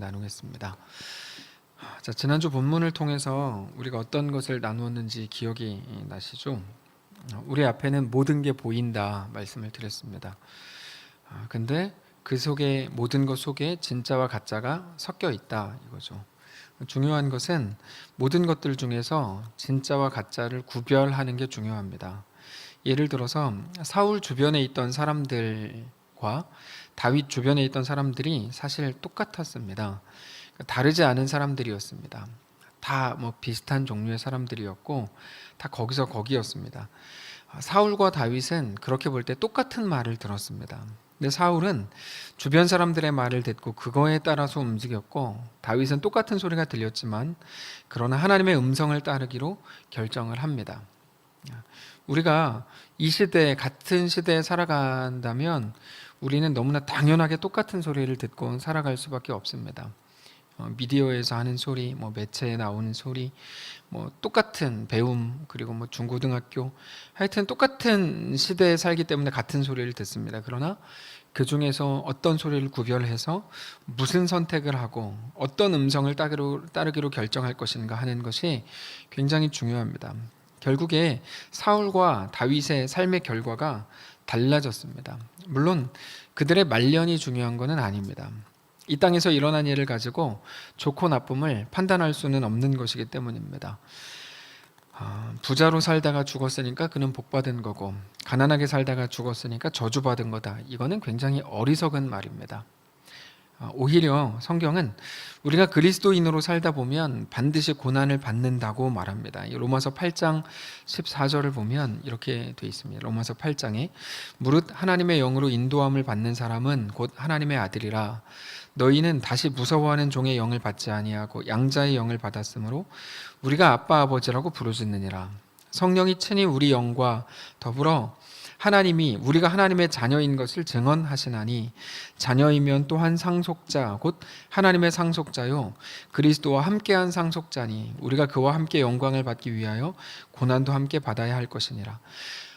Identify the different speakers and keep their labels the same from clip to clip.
Speaker 1: 나누겠습니다. 자, 지난주 본문을 통해서 우리가 어떤 것을 나누었는지 기억이 나시죠? 우리 앞에는 모든 게 보인다 말씀을 드렸습니다. 근데 그 속에 모든 것 속에 진짜와 가짜가 섞여 있다 이거죠. 중요한 것은 모든 것들 중에서 진짜와 가짜를 구별하는 게 중요합니다. 예를 들어서 사울 주변에 있던 사람들과 다윗 주변에 있던 사람들이 사실 똑같았습니다. 다르지 않은 사람들이었습니다. 다 비슷한 종류의 사람들이었고 다 거기서 거기였습니다. 사울과 다윗은 그렇게 볼 때 똑같은 말을 들었습니다. 근데 사울은 주변 사람들의 말을 듣고 그거에 따라서 움직였고, 다윗은 똑같은 소리가 들렸지만 그러나 하나님의 음성을 따르기로 결정을 합니다. 우리가 이 시대에, 같은 시대에 살아간다면 우리는 너무나 당연하게 똑같은 소리를 듣고 살아갈 수밖에 없습니다. 미디어에서 하는 소리, 매체에 나오는 소리, 똑같은 배움, 그리고 중고등학교, 하여튼 똑같은 시대에 살기 때문에 같은 소리를 듣습니다. 그러나 그 중에서 어떤 소리를 구별해서 무슨 선택을 하고 어떤 음성을 따르기로 결정할 것인가 하는 것이 굉장히 중요합니다. 결국에 사울과 다윗의 삶의 결과가 달라졌습니다. 물론 그들의 말년이 중요한 것은 아닙니다. 이 땅에서 일어난 일을 가지고 좋고 나쁨을 판단할 수는 없는 것이기 때문입니다. 부자로 살다가 죽었으니까 그는 복받은 거고, 가난하게 살다가 죽었으니까 저주받은 거다. 이거는 굉장히 어리석은 말입니다. 오히려 성경은 우리가 그리스도인으로 살다 보면 반드시 고난을 받는다고 말합니다. 로마서 8장 14절을 보면 이렇게 되어 있습니다. 로마서 8장에 무릇 하나님의 영으로 인도함을 받는 사람은 곧 하나님의 아들이라. 너희는 다시 무서워하는 종의 영을 받지 아니하고 양자의 영을 받았으므로 우리가 아빠 아버지라고 부르짖느니라. 성령이 친히 우리 영과 더불어 하나님이 우리가 하나님의 자녀인 것을 증언하시나니, 자녀이면 또한 상속자 곧 하나님의 상속자요 그리스도와 함께한 상속자니 우리가 그와 함께 영광을 받기 위하여 고난도 함께 받아야 할 것이니라.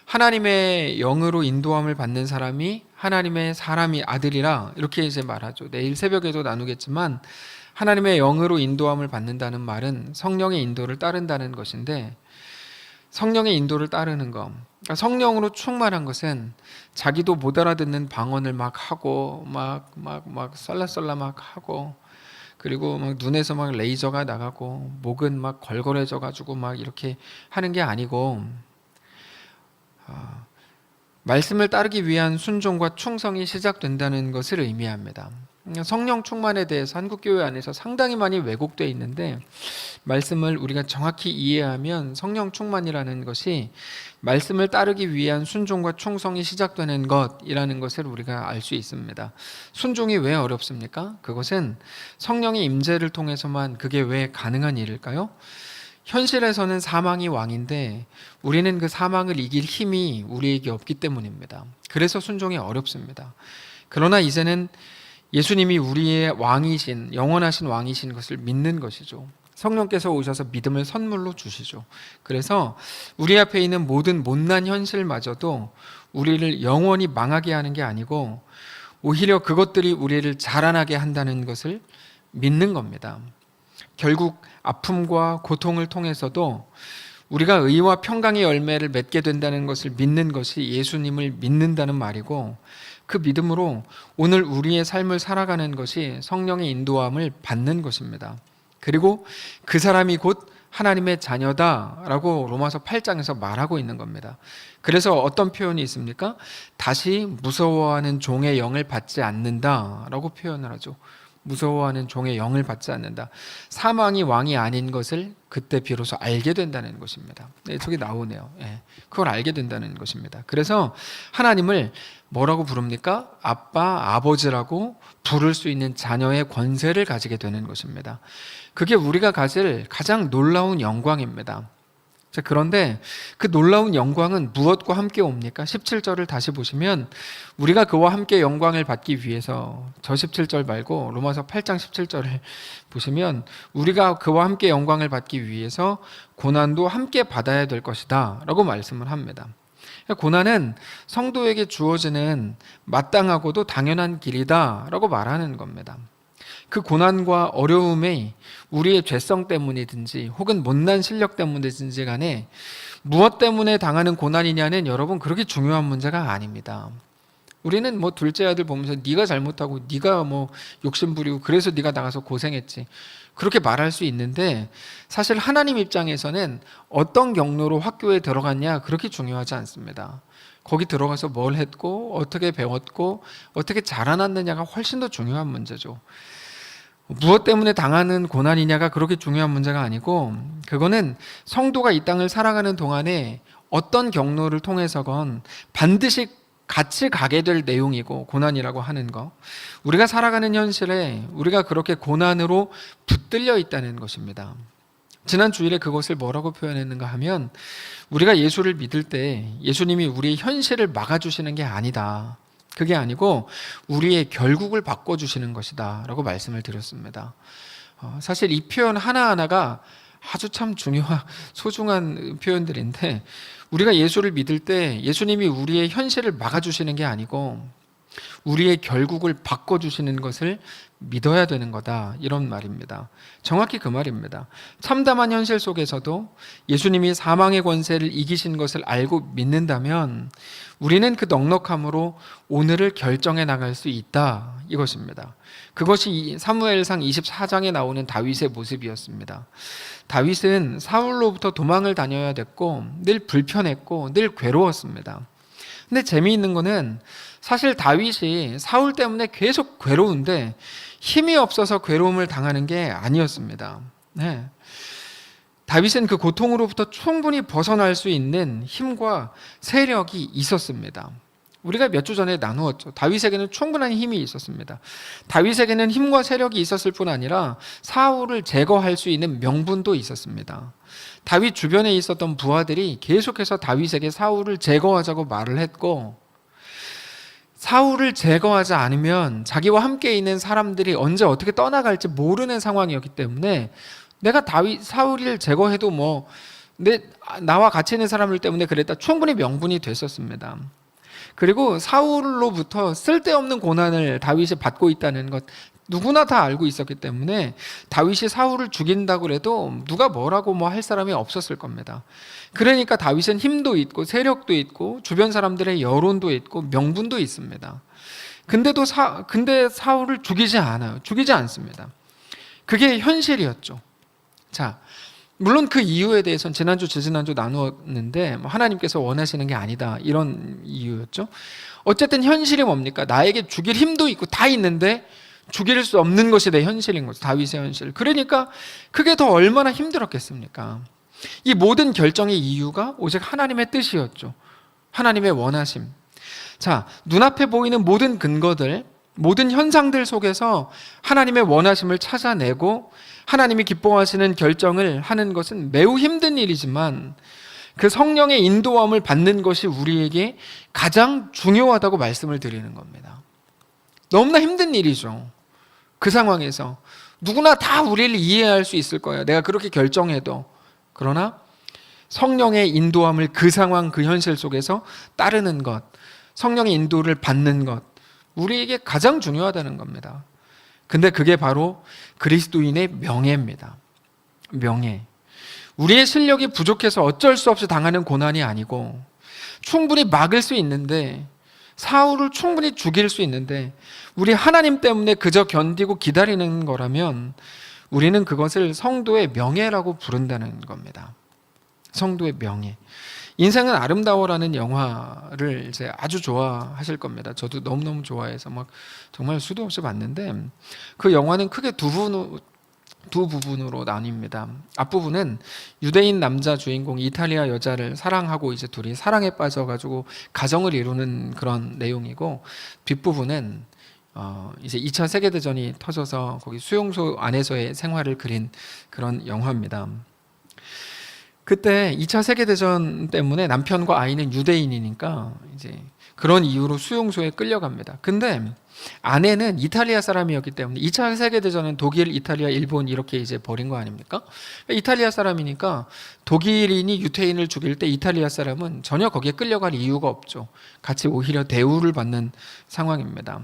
Speaker 1: 하나님의 영으로 인도함을 받는 사람이 하나님의 사람이 아들이라, 이렇게 이제 말하죠. 내일 새벽에도 나누겠지만 하나님의 영으로 인도함을 받는다는 말은 성령의 인도를 따른다는 것인데, 성령의 인도를 따르는 것, 그러니까 성령으로 충만한 것은 자기도 못 알아듣는 방언을 막 하고 막 썰라썰라 막 하고, 그리고 막 눈에서 막 레이저가 나가고 목은 막 걸걸해져 가지고 막 이렇게 하는 게 아니고, 말씀을 따르기 위한 순종과 충성이 시작된다는 것을 의미합니다. 성령 충만에 대해서 한국교회 안에서 상당히 많이 왜곡되어 있는데, 말씀을 우리가 정확히 이해하면 성령 충만이라는 것이 말씀을 따르기 위한 순종과 충성이 시작되는 것이라는 것을 우리가 알 수 있습니다. 순종이 왜 어렵습니까? 그것은 성령의 임재를 통해서만 그게 왜 가능한 일일까요? 현실에서는 사망이 왕인데 우리는 그 사망을 이길 힘이 우리에게 없기 때문입니다. 그래서 순종이 어렵습니다. 그러나 이제는 예수님이 우리의 왕이신, 영원하신 왕이신 것을 믿는 것이죠. 성령께서 오셔서 믿음을 선물로 주시죠. 그래서 우리 앞에 있는 모든 못난 현실마저도 우리를 영원히 망하게 하는 게 아니고 오히려 그것들이 우리를 자라나게 한다는 것을 믿는 겁니다. 결국 아픔과 고통을 통해서도 우리가 의와 평강의 열매를 맺게 된다는 것을 믿는 것이 예수님을 믿는다는 말이고, 그 믿음으로 오늘 우리의 삶을 살아가는 것이 성령의 인도함을 받는 것입니다. 그리고 그 사람이 곧 하나님의 자녀다라고 로마서 8장에서 말하고 있는 겁니다. 그래서 어떤 표현이 있습니까? 다시 무서워하는 종의 영을 받지 않는다라고 표현을 하죠. 무서워하는 종의 영을 받지 않는다. 사망이 왕이 아닌 것을 그때 비로소 알게 된다는 것입니다. 저기 나오네요. 그걸 알게 된다는 것입니다. 그래서 하나님을 뭐라고 부릅니까? 아빠, 아버지라고 부를 수 있는 자녀의 권세를 가지게 되는 것입니다. 그게 우리가 가질 가장 놀라운 영광입니다. 자, 그런데 그 놀라운 영광은 무엇과 함께 옵니까? 17절을 다시 보시면 우리가 그와 함께 영광을 받기 위해서, 저 17절 말고 로마서 8장 17절을 보시면 우리가 그와 함께 영광을 받기 위해서 고난도 함께 받아야 될 것이다 라고 말씀을 합니다. 고난은 성도에게 주어지는 마땅하고도 당연한 길이다 라고 말하는 겁니다. 그 고난과 어려움이 우리의 죄성 때문이든지 혹은 못난 실력 때문이든지 간에 무엇 때문에 당하는 고난이냐는 여러분 그렇게 중요한 문제가 아닙니다. 우리는 뭐 둘째 아들 보면서 네가 잘못하고 네가 뭐 욕심 부리고 그래서 네가 나가서 고생했지 그렇게 말할 수 있는데, 사실 하나님 입장에서는 어떤 경로로 학교에 들어갔냐 그렇게 중요하지 않습니다. 거기 들어가서 뭘 했고 어떻게 배웠고 어떻게 자라났느냐가 훨씬 더 중요한 문제죠. 무엇 때문에 당하는 고난이냐가 그렇게 중요한 문제가 아니고, 그거는 성도가 이 땅을 살아가는 동안에 어떤 경로를 통해서건 반드시 같이 가게 될 내용이고, 고난이라고 하는 거, 우리가 살아가는 현실에 우리가 그렇게 고난으로 붙들려 있다는 것입니다. 지난 주일에 그것을 뭐라고 표현했는가 하면, 우리가 예수를 믿을 때 예수님이 우리의 현실을 막아주시는 게 아니다, 그게 아니고 우리의 결국을 바꿔주시는 것이다 라고 말씀을 드렸습니다. 사실 이 표현 하나하나가 아주 참 중요한 소중한 표현들인데, 우리가 예수를 믿을 때 예수님이 우리의 현실을 막아주시는 게 아니고 우리의 결국을 바꿔주시는 것을 믿어야 되는 거다, 이런 말입니다. 정확히 그 말입니다. 참담한 현실 속에서도 예수님이 사망의 권세를 이기신 것을 알고 믿는다면 우리는 그 넉넉함으로 오늘을 결정해 나갈 수 있다, 이것입니다. 그것이 사무엘상 24장에 나오는 다윗의 모습이었습니다. 다윗은 사울로부터 도망을 다녀야 됐고 늘 불편했고 늘 괴로웠습니다. 근데 재미있는 거는 사실 다윗이 사울 때문에 계속 괴로운데 힘이 없어서 괴로움을 당하는 게 아니었습니다. 네. 다윗은 그 고통으로부터 충분히 벗어날 수 있는 힘과 세력이 있었습니다. 우리가 몇 주 전에 나누었죠. 다윗에게는 충분한 힘이 있었습니다. 다윗에게는 힘과 세력이 있었을 뿐 아니라 사울을 제거할 수 있는 명분도 있었습니다. 다윗 주변에 있었던 부하들이 계속해서 다윗에게 사울을 제거하자고 말을 했고, 사울을 제거하지 않으면 자기와 함께 있는 사람들이 언제 어떻게 떠나갈지 모르는 상황이었기 때문에 내가 사울을 제거해도 뭐 나와 같이 있는 사람들 때문에 그랬다, 충분히 명분이 됐었습니다. 그리고 사울로부터 쓸데없는 고난을 다윗이 받고 있다는 것 누구나 다 알고 있었기 때문에 다윗이 사울을 죽인다고 해도 누가 뭐라고 뭐 할 사람이 없었을 겁니다. 그러니까 다윗은 힘도 있고 세력도 있고 주변 사람들의 여론도 있고 명분도 있습니다. 근데 사울을 죽이지 않아요. 죽이지 않습니다. 그게 현실이었죠. 자, 물론 그 이유에 대해서는 지난주 지지난주 나누었는데 하나님께서 원하시는 게 아니다, 이런 이유였죠. 어쨌든 현실이 뭡니까? 나에게 죽일 힘도 있고 다 있는데 죽일 수 없는 것이 내 현실인 거죠. 다윗의 현실. 그러니까 그게 더 얼마나 힘들었겠습니까? 이 모든 결정의 이유가 오직 하나님의 뜻이었죠. 하나님의 원하심. 자, 눈앞에 보이는 모든 근거들, 모든 현상들 속에서 하나님의 원하심을 찾아내고 하나님이 기뻐하시는 결정을 하는 것은 매우 힘든 일이지만 그 성령의 인도함을 받는 것이 우리에게 가장 중요하다고 말씀을 드리는 겁니다. 너무나 힘든 일이죠. 그 상황에서 누구나 다 우리를 이해할 수 있을 거예요. 내가 그렇게 결정해도. 그러나 성령의 인도함을 그 상황, 그 현실 속에서 따르는 것, 성령의 인도를 받는 것, 우리에게 가장 중요하다는 겁니다. 근데 그게 바로 그리스도인의 명예입니다. 명예. 우리의 실력이 부족해서 어쩔 수 없이 당하는 고난이 아니고, 충분히 막을 수 있는데, 사울을 충분히 죽일 수 있는데 우리 하나님 때문에 그저 견디고 기다리는 거라면 우리는 그것을 성도의 명예라고 부른다는 겁니다. 성도의 명예. 인생은 아름다워라는 영화를 이제 아주 좋아하실 겁니다. 저도 너무너무 좋아해서 막 정말 수도 없이 봤는데, 그 영화는 크게 두 부분으로 나뉩니다. 앞부분은 유대인 남자 주인공이 이탈리아 여자를 사랑하고 이제 둘이 사랑에 빠져가지고 가정을 이루는 그런 내용이고, 뒷부분은 이제 2차 세계대전이 터져서 거기 수용소 안에서의 생활을 그린 그런 영화입니다. 그때 2차 세계대전 때문에 남편과 아이는 유대인이니까 이제 그런 이유로 수용소에 끌려갑니다. 근데 아내는 이탈리아 사람이었기 때문에 2차 세계대전은 독일, 이탈리아, 일본 이렇게 이제 벌인 거 아닙니까? 이탈리아 사람이니까 독일인이 유태인을 죽일 때 이탈리아 사람은 전혀 거기에 끌려갈 이유가 없죠. 같이 오히려 대우를 받는 상황입니다.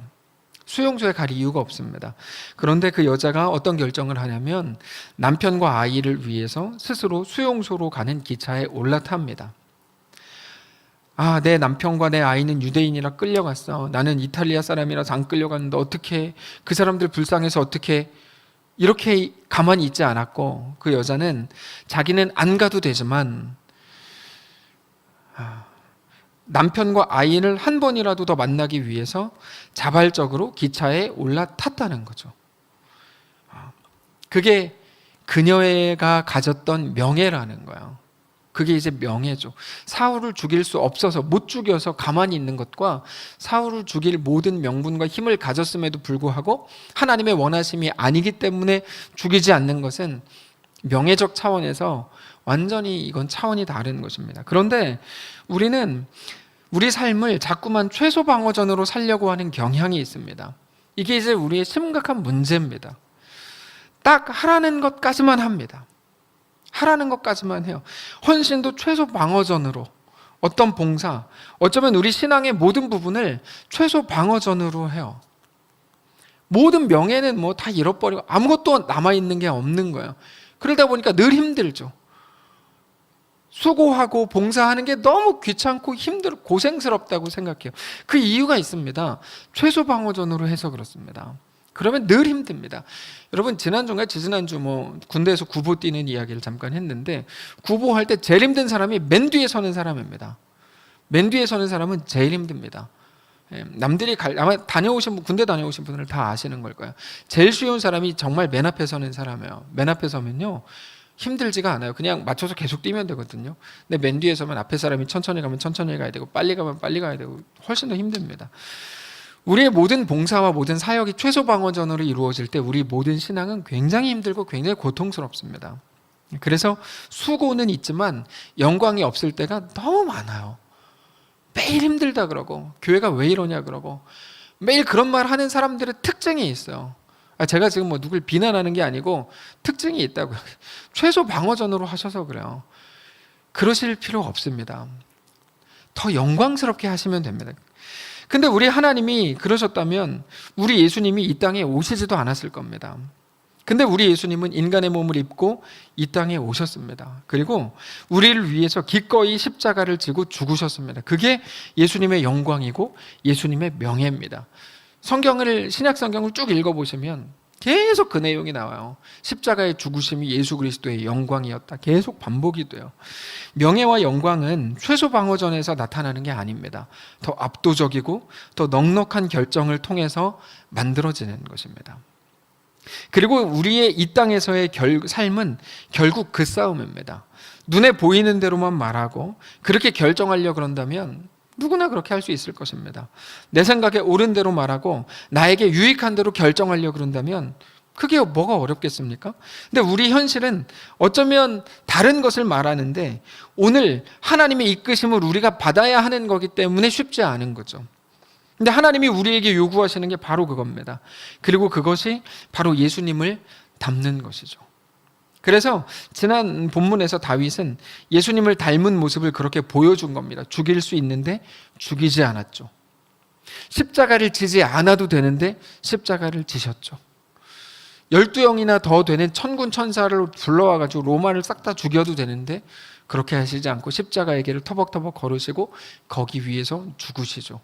Speaker 1: 수용소에 갈 이유가 없습니다. 그런데 그 여자가 어떤 결정을 하냐면 남편과 아이를 위해서 스스로 수용소로 가는 기차에 올라탑니다. 아, 내 남편과 내 아이는 유대인이라 끌려갔어. 나는 이탈리아 사람이라서 안 끌려갔는데 어떻게, 그 사람들 불쌍해서 어떻게, 이렇게 가만히 있지 않았고, 그 여자는 자기는 안 가도 되지만 남편과 아이를 한 번이라도 더 만나기 위해서 자발적으로 기차에 올라탔다는 거죠. 그게 그녀가 가졌던 명예라는 거예요. 그게 이제 명예죠. 사울을 죽일 수 없어서, 못 죽여서 가만히 있는 것과 사울을 죽일 모든 명분과 힘을 가졌음에도 불구하고 하나님의 원하심이 아니기 때문에 죽이지 않는 것은 명예적 차원에서 완전히 이건 차원이 다른 것입니다. 그런데 우리는 우리 삶을 자꾸만 최소 방어전으로 살려고 하는 경향이 있습니다. 이게 이제 우리의 심각한 문제입니다. 딱 하라는 것까지만 합니다. 하라는 것까지만 해요. 헌신도 최소 방어전으로, 어떤 봉사, 어쩌면 우리 신앙의 모든 부분을 최소 방어전으로 해요. 모든 명예는 뭐 다 잃어버리고 아무것도 남아있는 게 없는 거예요. 그러다 보니까 늘 힘들죠. 수고하고 봉사하는 게 너무 귀찮고 힘들고 고생스럽다고 생각해요. 그 이유가 있습니다. 최소 방어전으로 해서 그렇습니다. 그러면 늘 힘듭니다. 여러분, 지난주인가 지지난주 군대에서 구보 뛰는 이야기를 잠깐 했는데, 구보할 때 제일 힘든 사람이 맨 뒤에 서는 사람입니다. 맨 뒤에 서는 사람은 제일 힘듭니다. 남들이 아마 군대 다녀오신 분들 다 아시는 걸 거예요. 제일 쉬운 사람이 정말 맨 앞에 서는 사람이에요. 맨 앞에 서면요 힘들지가 않아요. 그냥 맞춰서 계속 뛰면 되거든요. 근데 맨 뒤에 서면 앞에 사람이 천천히 가면 천천히 가야 되고 빨리 가면 빨리 가야 되고 훨씬 더 힘듭니다. 우리의 모든 봉사와 모든 사역이 최소 방어전으로 이루어질 때 우리 모든 신앙은 굉장히 힘들고 굉장히 고통스럽습니다. 그래서 수고는 있지만 영광이 없을 때가 너무 많아요. 매일 힘들다 그러고 교회가 왜 이러냐 그러고 매일 그런 말 하는 사람들의 특징이 있어요. 제가 지금 누굴 비난하는 게 아니고 특징이 있다고요. 최소 방어전으로 하셔서 그래요. 그러실 필요 없습니다. 더 영광스럽게 하시면 됩니다. 근데 우리 하나님이 그러셨다면 우리 예수님이 이 땅에 오시지도 않았을 겁니다. 근데 우리 예수님은 인간의 몸을 입고 이 땅에 오셨습니다. 그리고 우리를 위해서 기꺼이 십자가를 지고 죽으셨습니다. 그게 예수님의 영광이고 예수님의 명예입니다. 신약 성경을 쭉 읽어보시면 계속 그 내용이 나와요. 십자가의 죽으심이 예수 그리스도의 영광이었다. 계속 반복이 돼요. 명예와 영광은 최소 방어전에서 나타나는 게 아닙니다. 더 압도적이고 더 넉넉한 결정을 통해서 만들어지는 것입니다. 그리고 우리의 이 땅에서의 삶은 결국 그 싸움입니다. 눈에 보이는 대로만 말하고 그렇게 결정하려고 그런다면 누구나 그렇게 할 수 있을 것입니다. 내 생각에 옳은 대로 말하고 나에게 유익한 대로 결정하려고 그런다면 그게 뭐가 어렵겠습니까? 근데 우리 현실은 어쩌면 다른 것을 말하는데 오늘 하나님의 이끄심을 우리가 받아야 하는 거기 때문에 쉽지 않은 거죠. 근데 하나님이 우리에게 요구하시는 게 바로 그겁니다. 그리고 그것이 바로 예수님을 닮는 것이죠. 그래서 지난 본문에서 다윗은 예수님을 닮은 모습을 그렇게 보여준 겁니다. 죽일 수 있는데 죽이지 않았죠. 십자가를 지지 않아도 되는데 십자가를 지셨죠. 12영이나 더 되는 천군 천사를 불러와가지고 로마를 싹 다 죽여도 되는데 그렇게 하시지 않고 십자가의 길을 터벅터벅 걸으시고 거기 위에서 죽으시죠.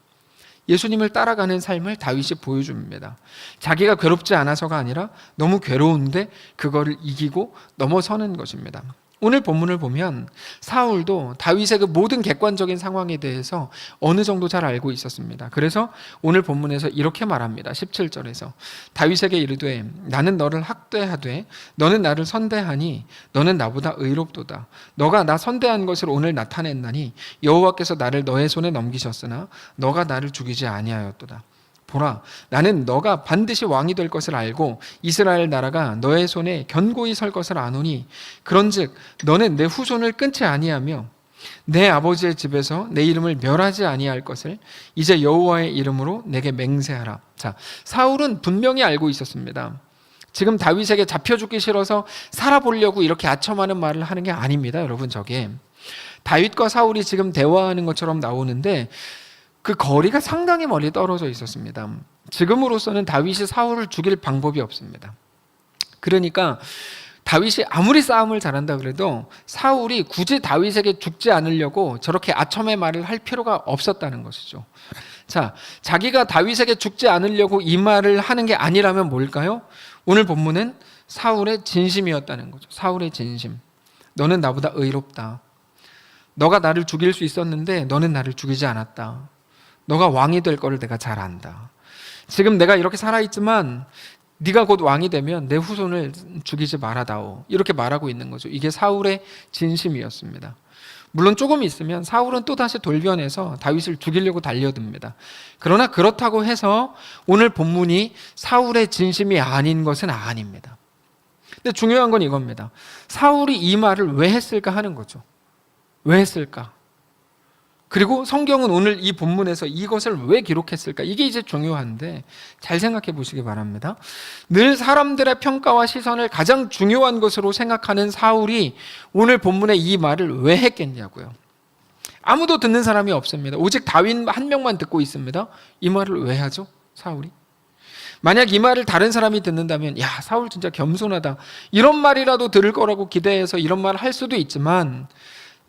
Speaker 1: 예수님을 따라가는 삶을 다윗이 보여줍니다. 자기가 괴롭지 않아서가 아니라 너무 괴로운데 그거를 이기고 넘어서는 것입니다. 오늘 본문을 보면 사울도 다윗의 그 모든 객관적인 상황에 대해서 어느 정도 잘 알고 있었습니다. 그래서 오늘 본문에서 이렇게 말합니다. 17절에서 다윗에게 이르되 나는 너를 학대하되 너는 나를 선대하니 너는 나보다 의롭도다. 너가 나 선대한 것을 오늘 나타냈나니 여호와께서 나를 너의 손에 넘기셨으나 너가 나를 죽이지 아니하였도다. 보라, 나는 너가 반드시 왕이 될 것을 알고 이스라엘 나라가 너의 손에 견고히 설 것을 아노니 그런즉 너는 내 후손을 끊지 아니하며 내 아버지의 집에서 내 이름을 멸하지 아니할 것을 이제 여호와의 이름으로 내게 맹세하라. 자, 사울은 분명히 알고 있었습니다. 지금 다윗에게 잡혀 죽기 싫어서 살아보려고 이렇게 아첨하는 말을 하는 게 아닙니다. 여러분, 저게 다윗과 사울이 지금 대화하는 것처럼 나오는데 그 거리가 상당히 멀리 떨어져 있었습니다. 지금으로서는 다윗이 사울을 죽일 방법이 없습니다. 그러니까 다윗이 아무리 싸움을 잘한다 그래도 사울이 굳이 다윗에게 죽지 않으려고 저렇게 아첨의 말을 할 필요가 없었다는 것이죠. 자, 자기가 다윗에게 죽지 않으려고 이 말을 하는 게 아니라면 뭘까요? 오늘 본문은 사울의 진심이었다는 거죠. 사울의 진심. 너는 나보다 의롭다. 너가 나를 죽일 수 있었는데 너는 나를 죽이지 않았다. 너가 왕이 될 거를 내가 잘 안다. 지금 내가 이렇게 살아있지만 네가 곧 왕이 되면 내 후손을 죽이지 말아다오. 이렇게 말하고 있는 거죠. 이게 사울의 진심이었습니다. 물론 조금 있으면 사울은 또다시 돌변해서 다윗을 죽이려고 달려듭니다. 그러나 그렇다고 해서 오늘 본문이 사울의 진심이 아닌 것은 아닙니다. 근데 중요한 건 이겁니다. 사울이 이 말을 왜 했을까 하는 거죠. 왜 했을까? 그리고 성경은 오늘 이 본문에서 이것을 왜 기록했을까? 이게 이제 중요한데 잘 생각해 보시기 바랍니다. 늘 사람들의 평가와 시선을 가장 중요한 것으로 생각하는 사울이 오늘 본문에 이 말을 왜 했겠냐고요. 아무도 듣는 사람이 없습니다. 오직 다윗 한 명만 듣고 있습니다. 이 말을 왜 하죠? 사울이? 만약 이 말을 다른 사람이 듣는다면 야, 사울 진짜 겸손하다. 이런 말이라도 들을 거라고 기대해서 이런 말을 할 수도 있지만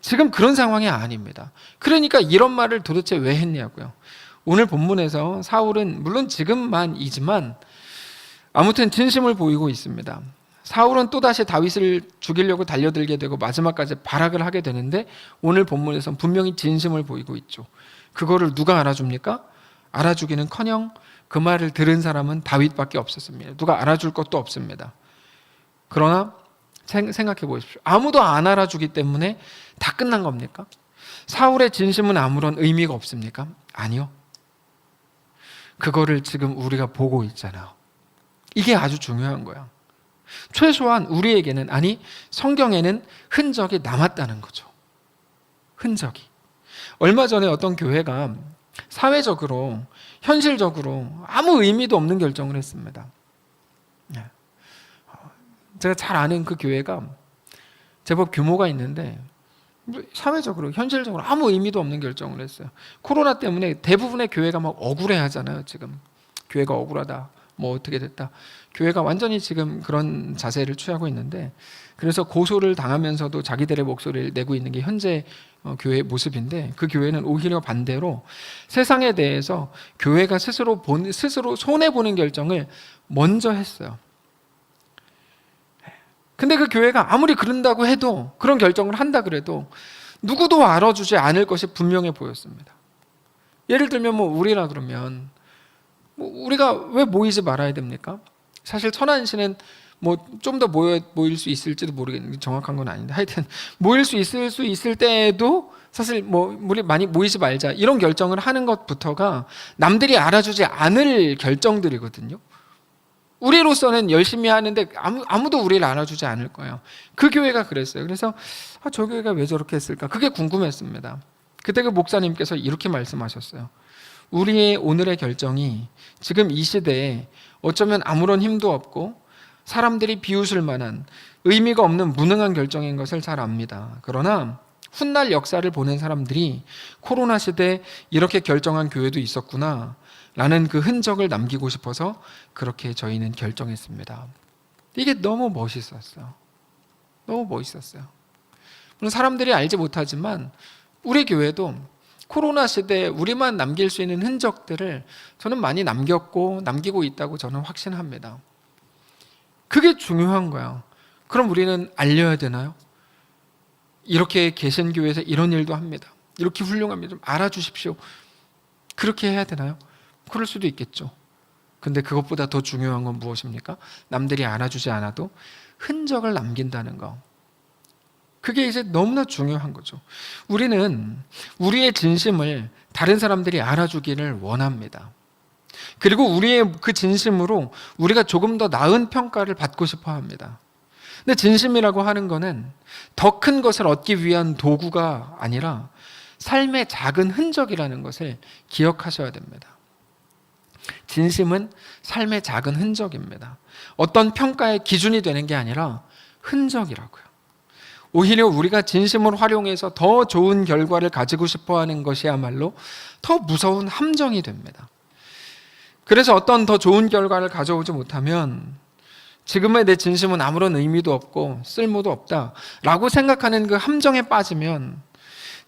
Speaker 1: 지금 그런 상황이 아닙니다. 그러니까 이런 말을 도대체 왜 했냐고요. 오늘 본문에서 사울은 물론 지금만이지만 아무튼 진심을 보이고 있습니다. 사울은 또다시 다윗을 죽이려고 달려들게 되고 마지막까지 발악을 하게 되는데 오늘 본문에서는 분명히 진심을 보이고 있죠. 그거를 누가 알아줍니까? 알아주기는커녕 그 말을 들은 사람은 다윗밖에 없었습니다. 누가 알아줄 것도 없습니다. 그러나 생각해 보십시오. 아무도 안 알아주기 때문에 다 끝난 겁니까? 사울의 진심은 아무런 의미가 없습니까? 아니요. 그거를 지금 우리가 보고 있잖아요. 이게 아주 중요한 거야. 최소한 우리에게는, 아니 성경에는 흔적이 남았다는 거죠. 흔적이. 얼마 전에 어떤 교회가 사회적으로 현실적으로 아무 의미도 없는 결정을 했습니다. 제가 잘 아는 그 교회가 제법 규모가 있는데 사회적으로 현실적으로 아무 의미도 없는 결정을 했어요. 코로나 때문에 대부분의 교회가 막 억울해 하잖아요. 지금 교회가 억울하다, 뭐 어떻게 됐다. 교회가 완전히 지금 그런 자세를 취하고 있는데, 그래서 고소를 당하면서도 자기들의 목소리를 내고 있는 게 현재 교회의 모습인데, 그 교회는 오히려 반대로 세상에 대해서 교회가 스스로 손해보는 결정을 먼저 했어요. 근데 그 교회가 아무리 그런다고 해도, 그런 결정을 한다 그래도 누구도 알아주지 않을 것이 분명해 보였습니다. 예를 들면 뭐 우리라 그러면 우리가 왜 모이지 말아야 됩니까? 사실 천안시는 뭐 좀 더 모일 수 있을지도 모르겠는데 정확한 건 아닌데, 하여튼 모일 수 있을 때에도 사실 뭐 우리 많이 모이지 말자 이런 결정을 하는 것부터가 남들이 알아주지 않을 결정들이거든요. 우리로서는 열심히 하는데 아무도 우리를 알아주지 않을 거예요. 그 교회가 그랬어요. 그래서 저 교회가 왜 저렇게 했을까? 그게 궁금했습니다. 그때 그 목사님께서 이렇게 말씀하셨어요. 우리의 오늘의 결정이 지금 이 시대에 어쩌면 아무런 힘도 없고 사람들이 비웃을 만한 의미가 없는 무능한 결정인 것을 잘 압니다. 그러나 훗날 역사를 보는 사람들이 코로나 시대에 이렇게 결정한 교회도 있었구나 라는 그 흔적을 남기고 싶어서 그렇게 저희는 결정했습니다. 이게 너무 멋있었어요. 너무 멋있었어요. 물론 사람들이 알지 못하지만 우리 교회도 코로나 시대에 우리만 남길 수 있는 흔적들을 저는 많이 남기고 있다고 저는 확신합니다. 그게 중요한 거야. 그럼 우리는 알려야 되나요? 이렇게 계신 교회에서 이런 일도 합니다. 이렇게 훌륭합니다. 좀 알아주십시오. 그렇게 해야 되나요? 그럴 수도 있겠죠. 근데 그것보다 더 중요한 건 무엇입니까? 남들이 알아주지 않아도 흔적을 남긴다는 거. 그게 이제 너무나 중요한 거죠. 우리는 우리의 진심을 다른 사람들이 알아주기를 원합니다. 그리고 우리의 그 진심으로 우리가 조금 더 나은 평가를 받고 싶어 합니다. 근데 진심이라고 하는 거는 더 큰 것을 얻기 위한 도구가 아니라 삶의 작은 흔적이라는 것을 기억하셔야 됩니다. 진심은 삶의 작은 흔적입니다. 어떤 평가의 기준이 되는 게 아니라 흔적이라고요. 오히려 우리가 진심을 활용해서 더 좋은 결과를 가지고 싶어 하는 것이야말로 더 무서운 함정이 됩니다. 그래서 어떤 더 좋은 결과를 가져오지 못하면 지금의 내 진심은 아무런 의미도 없고 쓸모도 없다라고 생각하는 그 함정에 빠지면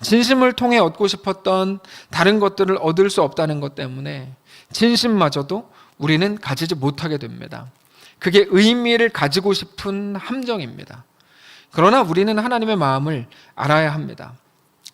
Speaker 1: 진심을 통해 얻고 싶었던 다른 것들을 얻을 수 없다는 것 때문에 진심마저도 우리는 가지지 못하게 됩니다. 그게 의미를 가지고 싶은 함정입니다. 그러나 우리는 하나님의 마음을 알아야 합니다.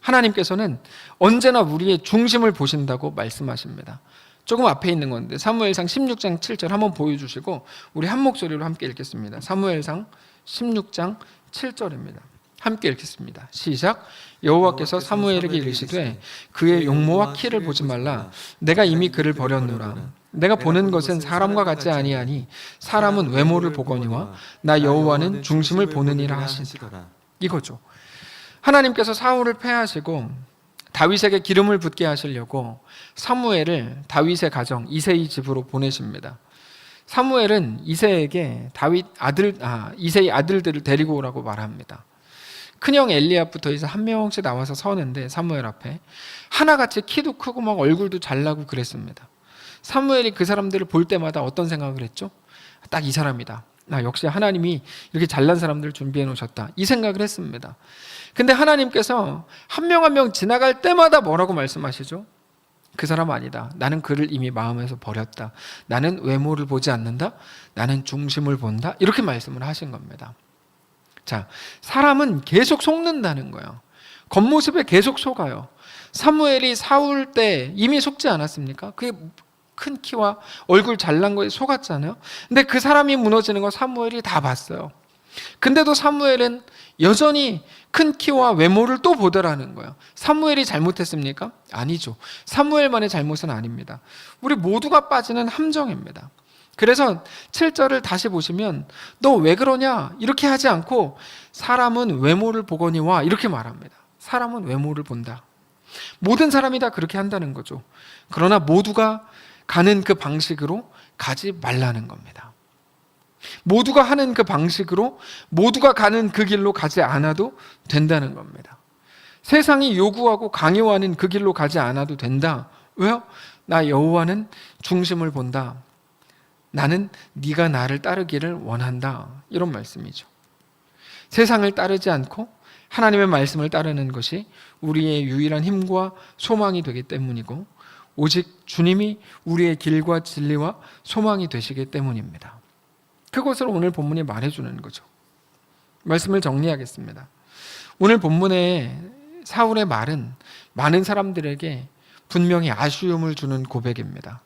Speaker 1: 하나님께서는 언제나 우리의 중심을 보신다고 말씀하십니다. 조금 앞에 있는 건데 사무엘상 16장 7절 한번 보여주시고 우리 한 목소리로 함께 읽겠습니다. 사무엘상 16장 7절입니다. 함께 읽겠습니다. 시작. 여호와께서 사무엘에게 이르시되 그의 용모와 키를 보지 말라. 내가 이미 그를 버렸노라. 내가 보는 것은 사람과 같지 아니하니 사람은 외모를 보거니와 나 여호와는 중심을 보느니라 하시니라. 이거죠. 하나님께서 사울을 패하시고 다윗에게 기름을 붓게 하시려고 사무엘을 다윗의 가정 이새의 집으로 보내십니다. 사무엘은 이새에게 이새의 아들들을 데리고 오라고 말합니다. 큰형 엘리압부터 이제 한 명씩 나와서 서는데 사무엘 앞에 하나같이 키도 크고 막 얼굴도 잘나고 그랬습니다. 사무엘이 그 사람들을 볼 때마다 어떤 생각을 했죠? 딱 이 사람이다. 역시 하나님이 이렇게 잘난 사람들을 준비해 놓으셨다. 이 생각을 했습니다. 근데 하나님께서 한 명 한 명 지나갈 때마다 뭐라고 말씀하시죠? 그 사람 아니다. 나는 그를 이미 마음에서 버렸다. 나는 외모를 보지 않는다. 나는 중심을 본다. 이렇게 말씀을 하신 겁니다. 자, 사람은 계속 속는다는 거예요. 겉모습에 계속 속아요. 사무엘이 사울 때 이미 속지 않았습니까? 그게 큰 키와 얼굴 잘난 거에 속았잖아요. 근데 그 사람이 무너지는 거 사무엘이 다 봤어요. 근데도 사무엘은 여전히 큰 키와 외모를 또 보더라는 거예요. 사무엘이 잘못했습니까? 아니죠. 사무엘만의 잘못은 아닙니다. 우리 모두가 빠지는 함정입니다. 그래서 7절을 다시 보시면 너 왜 그러냐? 이렇게 하지 않고 사람은 외모를 보거니와 이렇게 말합니다. 사람은 외모를 본다. 모든 사람이 다 그렇게 한다는 거죠. 그러나 모두가 가는 그 방식으로 가지 말라는 겁니다. 모두가 하는 그 방식으로 모두가 가는 그 길로 가지 않아도 된다는 겁니다. 세상이 요구하고 강요하는 그 길로 가지 않아도 된다. 왜요? 나 여호와는 중심을 본다. 나는 네가 나를 따르기를 원한다. 이런 말씀이죠. 세상을 따르지 않고 하나님의 말씀을 따르는 것이 우리의 유일한 힘과 소망이 되기 때문이고 오직 주님이 우리의 길과 진리와 소망이 되시기 때문입니다. 그것을 오늘 본문이 말해주는 거죠. 말씀을 정리하겠습니다. 오늘 본문의 사울의 말은 많은 사람들에게 분명히 아쉬움을 주는 고백입니다.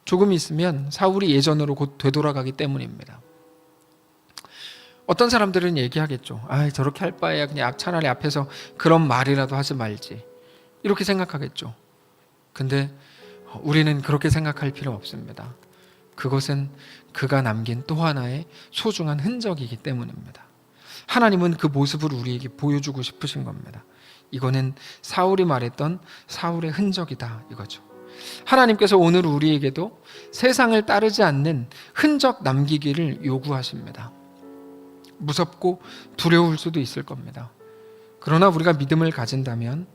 Speaker 1: 조금 있으면 사울이 예전으로 곧 되돌아가기 때문입니다. 어떤 사람들은 얘기하겠죠. 저렇게 할 바에야 그냥 차라리 앞에서 그런 말이라도 하지 말지. 이렇게 생각하겠죠. 근데 우리는 그렇게 생각할 필요 없습니다. 그것은 그가 남긴 또 하나의 소중한 흔적이기 때문입니다. 하나님은 그 모습을 우리에게 보여주고 싶으신 겁니다. 이거는 사울이 말했던 사울의 흔적이다 이거죠. 하나님께서 오늘 우리에게도 세상을 따르지 않는 흔적 남기기를 요구하십니다. 무섭고 두려울 수도 있을 겁니다. 그러나 우리가 믿음을 가진다면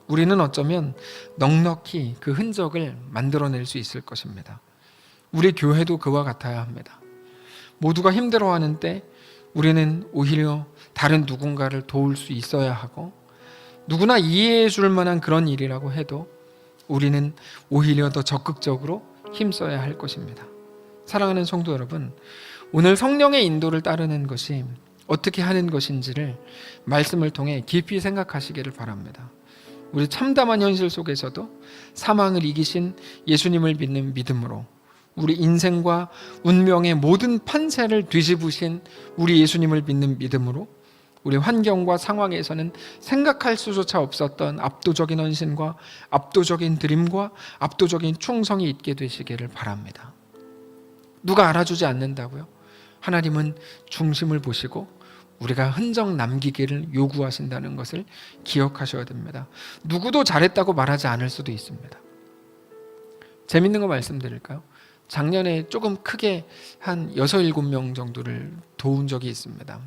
Speaker 1: 우리는 어쩌면 넉넉히 그 흔적을 만들어낼 수 있을 것입니다. 우리 교회도 그와 같아야 합니다. 모두가 힘들어하는 때 우리는 오히려 다른 누군가를 도울 수 있어야 하고 누구나 이해해 줄 만한 그런 일이라고 해도 우리는 오히려 더 적극적으로 힘써야 할 것입니다. 사랑하는 성도 여러분, 오늘 성령의 인도를 따르는 것이 어떻게 하는 것인지를 말씀을 통해 깊이 생각하시기를 바랍니다. 우리 참담한 현실 속에서도 사망을 이기신 예수님을 믿는 믿음으로 우리 인생과 운명의 모든 판세를 뒤집으신 우리 예수님을 믿는 믿음으로 우리 환경과 상황에서는 생각할 수조차 없었던 압도적인 헌신과 압도적인 드림과 압도적인 충성이 있게 되시기를 바랍니다. 누가 알아주지 않는다고요? 하나님은 중심을 보시고 우리가 흔적 남기기를 요구하신다는 것을 기억하셔야 됩니다. 누구도 잘했다고 말하지 않을 수도 있습니다. 재밌는 거 말씀드릴까요? 작년에 조금 크게 한 6, 7명 정도를 도운 적이 있습니다.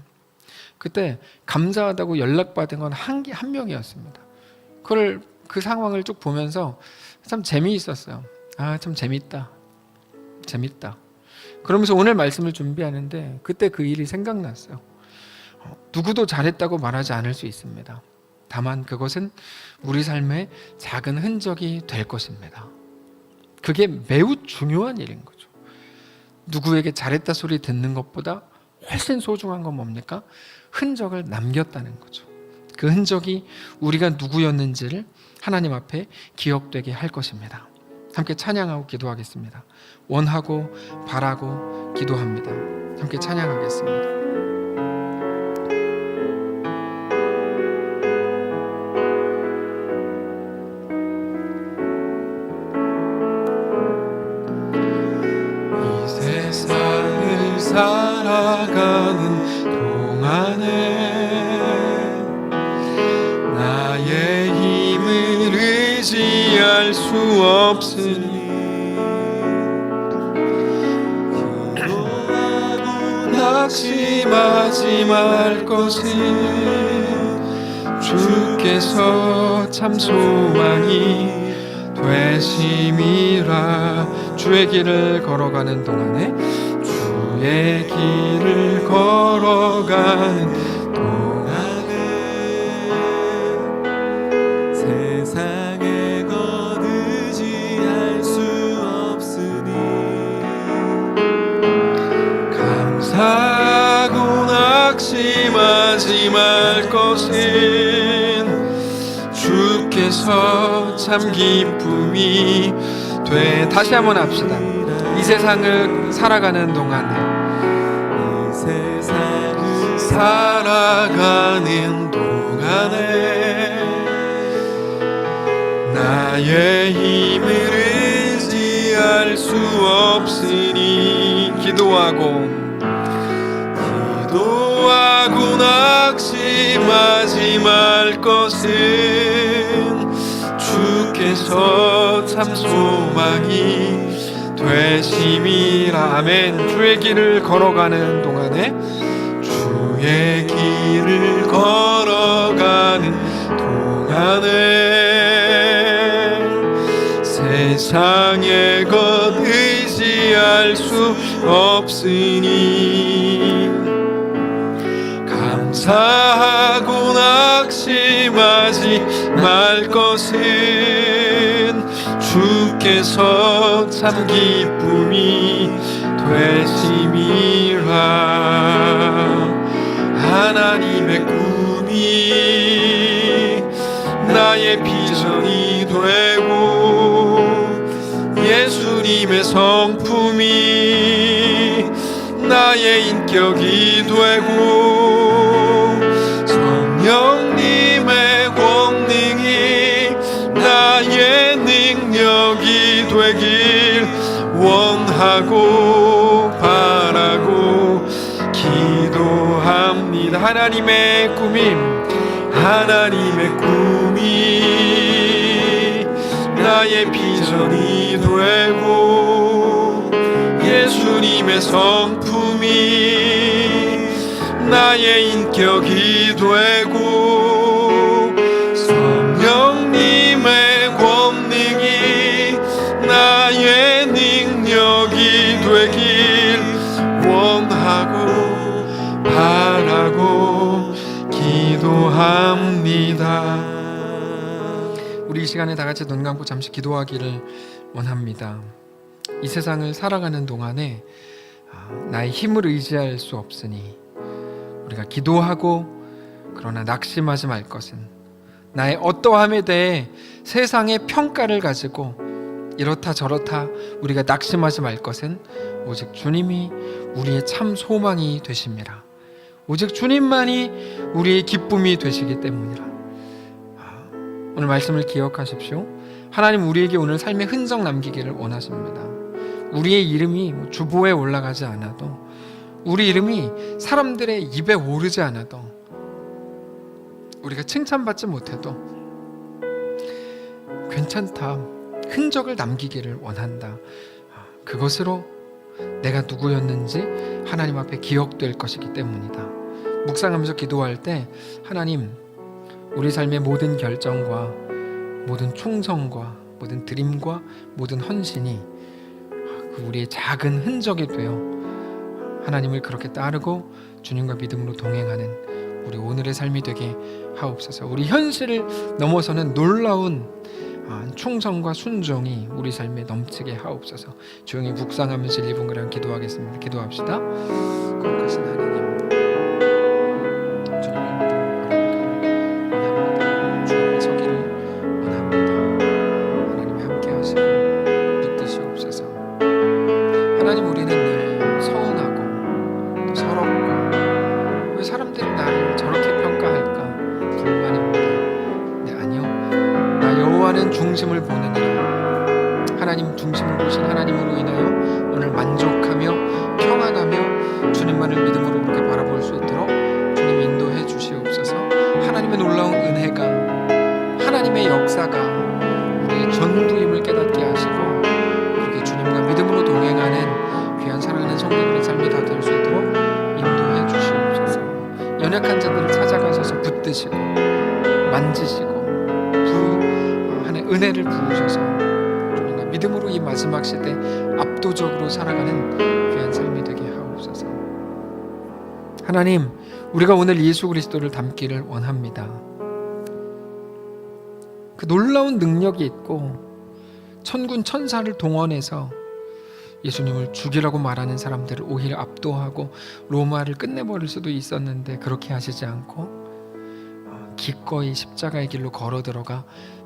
Speaker 1: 그때 감사하다고 연락받은 건 한 명이었습니다. 그 상황을 쭉 보면서 참 재미있었어요. 참 재밌다. 재밌다. 그러면서 오늘 말씀을 준비하는데 그때 그 일이 생각났어요. 누구도 잘했다고 말하지 않을 수 있습니다. 다만 그것은 우리 삶의 작은 흔적이 될 것입니다. 그게 매우 중요한 일인 거죠. 누구에게 잘했다 소리 듣는 것보다 훨씬 소중한 건 뭡니까? 흔적을 남겼다는 거죠. 그 흔적이 우리가 누구였는지를 하나님 앞에 기억되게 할 것입니다. 함께 찬양하고 기도하겠습니다. 원하고 바라고 기도합니다. 함께 찬양하겠습니다. 이 세상을 살아가는 동안에 나의 힘을 의지할 수 없으니 낙심하지 말 것은 주께서 참 소망이 되심이라. 주의 길을 걸어가는 동안에 주의 길을 걸어가는 동안에
Speaker 2: 세상에 것 의지할 수 없으니
Speaker 1: 감사하고 낙심하지 말 것은 주께서 참 기쁨이 돼. 다시 한번 합시다. 이 세상을 살아가는 동안에
Speaker 2: 이 세상을
Speaker 1: 살아가는 동안에 나의 힘을 의지할 수 없으니 기도하고 낙심하지 말 것은 주께서 참 소망이 되심이라. 아멘. 주의 길을 걸어가는 동안에 주의 길을 걸어가는 동안에 세상의 것 의지할 수 없으니 감사하고 낙심하지 말 것은 주께서 참 기쁨이 되심이라. 하나님의 꿈이 나의 비전이 되고 예수님의 성품이 나의 인격이 되고 성령님의 권능이 나의 능력이 되길 원하고 바라고 기도합니다. 하나님의 꿈이 나의 비전이 되고 예수님의 성품이 나의 인격이 되고 성령님의 권능이 나의 능력이 되길 원하고 바라고 기도합니다. 우리 이 시간에 다 같이 눈 감고 잠시 기도하기를 원합니다. 이 세상을 살아가는 동안에 나의 힘을 의지할 수 없으니 우리가 기도하고 그러나 낙심하지 말 것은 나의 어떠함에 대해 세상의 평가를 가지고 이렇다 저렇다 우리가 낙심하지 말 것은 오직 주님이 우리의 참 소망이 되심이라. 오직 주님만이 우리의 기쁨이 되시기 때문이라. 오늘 말씀을 기억하십시오. 하나님 우리에게 오늘 삶의 흔적 남기기를 원하십니다. 우리의 이름이 주보에 올라가지 않아도 우리 이름이 사람들의 입에 오르지 않아도 우리가 칭찬받지 못해도 괜찮다. 흔적을 남기기를 원한다. 그것으로 내가 누구였는지 하나님 앞에 기억될 것이기 때문이다. 묵상하면서 기도할 때 하나님 우리 삶의 모든 결정과 모든 충성과 모든 드림과 모든 헌신이 그 우리의 작은 흔적이 되어 하나님을 그렇게 따르고 주님과 믿음으로 동행하는 우리 오늘의 삶이 되게 하옵소서. 우리 현실을 넘어서는 놀라운 충성과 순종이 우리 삶에 넘치게 하옵소서. 조용히 묵상하면서 1, 2분 기도하겠습니다. 기도합시다. 거룩하신 하나님, 주님의 믿음을 바라보기를 원합니다. 주님의 서기를 원합니다. 하나님이 함께 하시고 붙드시옵소서. 하나님, 우리는 늘 서운하고 또 서럽고 왜 사람들이 나를 저렇게 평가할까 불만입니다. 네, 아니요, 나 여호와는 중심을 보느니라. 하나님 중심을 보신 하나님으로 인하여 오늘 만족하며 평안하며 주님만을 믿음으로 그렇게 바라볼 수 있도록 주님 인도해 주시옵소서. 하나님의 놀라운 은혜가, 하나님의 역사가 우리의 전부임을 깨닫게 하시고 그렇게 주님과 믿음으로 동행하는 귀한 사랑하는 성도들의 삶이 다 될 수 있도록 인도해 주시옵소서. 연약한 자들을 찾아가셔서 붙드시고 만지시고 은혜를 부으셔서 주님과 믿음으로 이 마지막 시대 압도적으로 살아가는 귀한 삶이 되게 하옵소서. 하나님, 우리가 오늘 예수 그리스도를 닮기를 원합니다. 그 놀라운 능력이 있고 천군 천사를 동원해서 예수님을 죽이라고 말하는 사람들을 오히려 압도하고 로마를 끝내버릴 수도 있었는데 그렇게 하시지 않고 기꺼이 십자가의 길로 걸어 들어가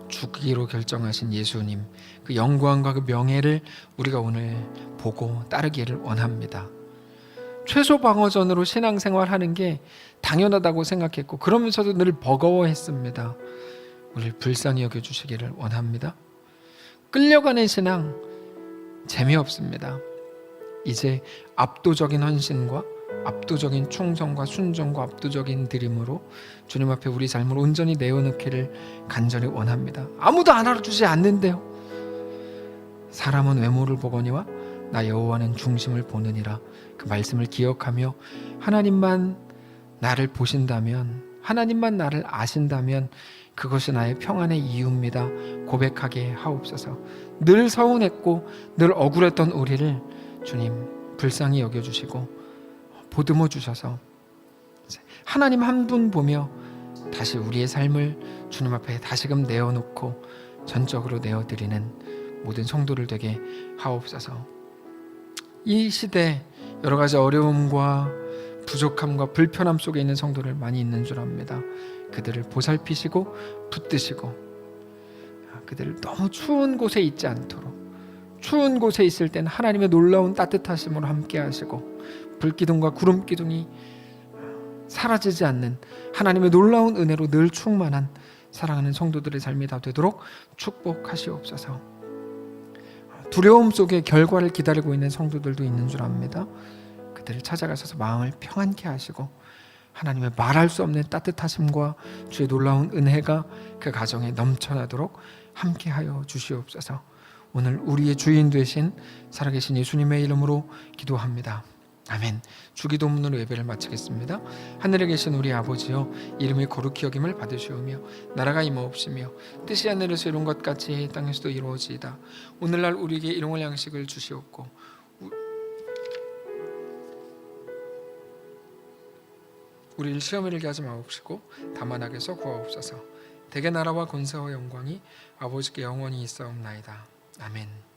Speaker 1: 죽기로 결정하신 예수님, 그 영광과 그 명예를 우리가 오늘 보고 따르기를 원합니다. 최소 방어전으로 신앙생활하는 게 당연하다고 생각했고 그러면서도 늘 버거워했습니다. 우리를 불쌍히 여겨주시기를 원합니다. 끌려가는 신앙 재미없습니다. 이제 압도적인 헌신과 압도적인 충성과 순종과 압도적인 드림으로 주님 앞에 우리 삶을 온전히 내어놓기를 간절히 원합니다. 아무도 안 알아주지 않는데요. 사람은 외모를 보거니와 나 여호와는 중심을 보느니라. 그 말씀을 기억하며 하나님만 나를 보신다면, 하나님만 나를 아신다면 그것이 나의 평안의 이유입니다. 고백하게 하옵소서. 늘 서운했고 늘 억울했던 우리를 주님 불쌍히 여겨주시고 보듬어 주셔서 하나님 한 분 보며 다시 우리의 삶을 주님 앞에 다시금 내어놓고 전적으로 내어드리는 모든 성도를 되게 하옵소서. 이 시대 여러 가지 어려움과 부족함과 불편함 속에 있는 성도들 많이 있는 줄 압니다. 그들을 보살피시고 붙드시고 그들을 너무 추운 곳에 있지 않도록, 추운 곳에 있을 때는 하나님의 놀라운 따뜻하심으로 함께 하시고 불기둥과 구름기둥이 사라지지 않는 하나님의 놀라운 은혜로 늘 충만한 사랑하는 성도들의 삶이 다 되도록 축복하시옵소서. 두려움 속에 결과를 기다리고 있는 성도들도 있는 줄 압니다. 그들을 찾아가셔서 마음을 평안케 하시고 하나님의 말할 수 없는 따뜻하심과 주의 놀라운 은혜가 그 가정에 넘쳐나도록 함께하여 주시옵소서. 오늘 우리의 주인 되신 살아계신 예수님의 이름으로 기도합니다. 아멘. 주기도문으로 예배를 마치겠습니다. 하늘에 계신 우리 아버지여, 이름이 거룩히 여김을 받으시오며 나라가 임하옵시며 뜻이 하늘에서 이룬 것 같이 땅에서도 이루어지이다. 오늘날 우리에게 일용할 양식을 주시옵고 우리를 시험에 들게 하지 마옵시고 다만 악에서 구하옵소서. 대개 나라와 권세와 영광이 아버지께 영원히 있사옵나이다. 아멘.